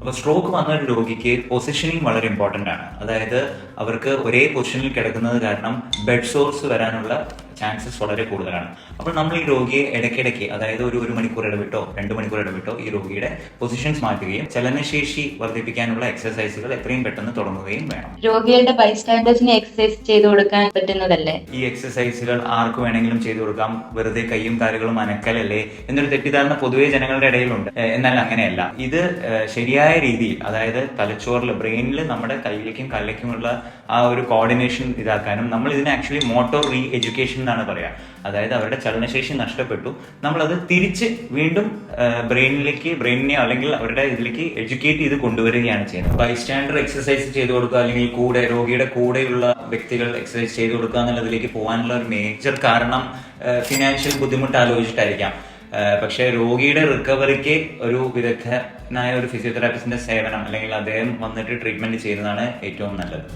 അപ്പോൾ സ്ട്രോക്ക് വന്ന ഒരു രോഗിക്ക് പൊസിഷനിങ് വളരെ ഇമ്പോർട്ടൻ്റ് ആണ്. അതായത് അവർക്ക് ഒരേ പൊസിഷനിൽ കിടക്കുന്നത് കാരണം ബെഡ് സോഴ്സ് വരാനുള്ള ചാൻസസ് വളരെ കൂടുതലാണ്. അപ്പോൾ നമ്മൾ ഈ രോഗിയെ ഇടയ്ക്കിടയ്ക്ക്, അതായത് ഒരു മണിക്കൂർ ഇടവിട്ടോ 2 മണിക്കൂർ ഇടവിട്ടോ ഈ രോഗിയുടെ പൊസിഷൻസ് മാറ്റുകയും ചലനശേഷി വർദ്ധിപ്പിക്കാനുള്ള എക്സസൈസുകൾ എത്രയും പെട്ടെന്ന് തുടങ്ങുകയും വേണം. രോഗികളുടെ ബൈസ്റ്റാൻഡേഴ്സിന് എക്സസൈസ് ചെയ്തു കൊടുക്കാൻ പറ്റുന്നതല്ലേ? ഈ എക്സസൈസുകൾ ആർക്ക് വേണമെങ്കിലും ചെയ്തു കൊടുക്കാം, വെറുതെ കൈയും കാലുകളും അനക്കലല്ലേ എന്നൊരു തെറ്റിദ്ധാരണ പൊതുവെ ജനങ്ങളുടെ ഇടയിലുണ്ട്. എന്നാൽ അങ്ങനെയല്ല. ഇത് ശരിയായ രീതിയിൽ, അതായത് തലച്ചോറിൽ, ബ്രെയിനിൽ നമ്മുടെ കൈയിലേക്കും കാലിലേക്കുമുള്ള ആ ഒരു കോർഡിനേഷൻ ഇതാക്കാനും നമ്മൾ ഇതിനെ ആക്ച്വലി മോട്ടോർ റീ എഡ്യൂക്കേഷൻ എന്നാണ് പറയാ. അതായത് അവരുടെ ചലനശേഷി നഷ്ടപ്പെട്ടു, നമ്മളത് തിരിച്ച് വീണ്ടും ബ്രെയിനിനെ അല്ലെങ്കിൽ അവരുടെ ഇതിലേക്ക് എഡ്യൂക്കേറ്റ് ചെയ്ത് കൊണ്ടുവരികയാണ് ചെയ്യുന്നത്. ബൈസ്റ്റാൻഡർ എക്സസൈസ് ചെയ്തു കൊടുക്കുക, അല്ലെങ്കിൽ രോഗിയുടെ കൂടെയുള്ള വ്യക്തികൾ എക്സസൈസ് ചെയ്തു കൊടുക്കുക എന്നുള്ളതിലേക്ക് പോകാനുള്ള ഒരു മേജർ കാരണം ഫിനാൻഷ്യൽ ബുദ്ധിമുട്ട് ആലോചിച്ചിട്ടായിരിക്കാം. പക്ഷെ രോഗിയുടെ റിക്കവറിക്ക് ഒരു വിദഗ്ധനായ ഒരു ഫിസിയോതെറാപ്പിസ്റ്റിന്റെ സേവനം, അല്ലെങ്കിൽ അദ്ദേഹം വന്നിട്ട് ട്രീറ്റ്മെന്റ് ചെയ്യുന്നതാണ് ഏറ്റവും നല്ലത്.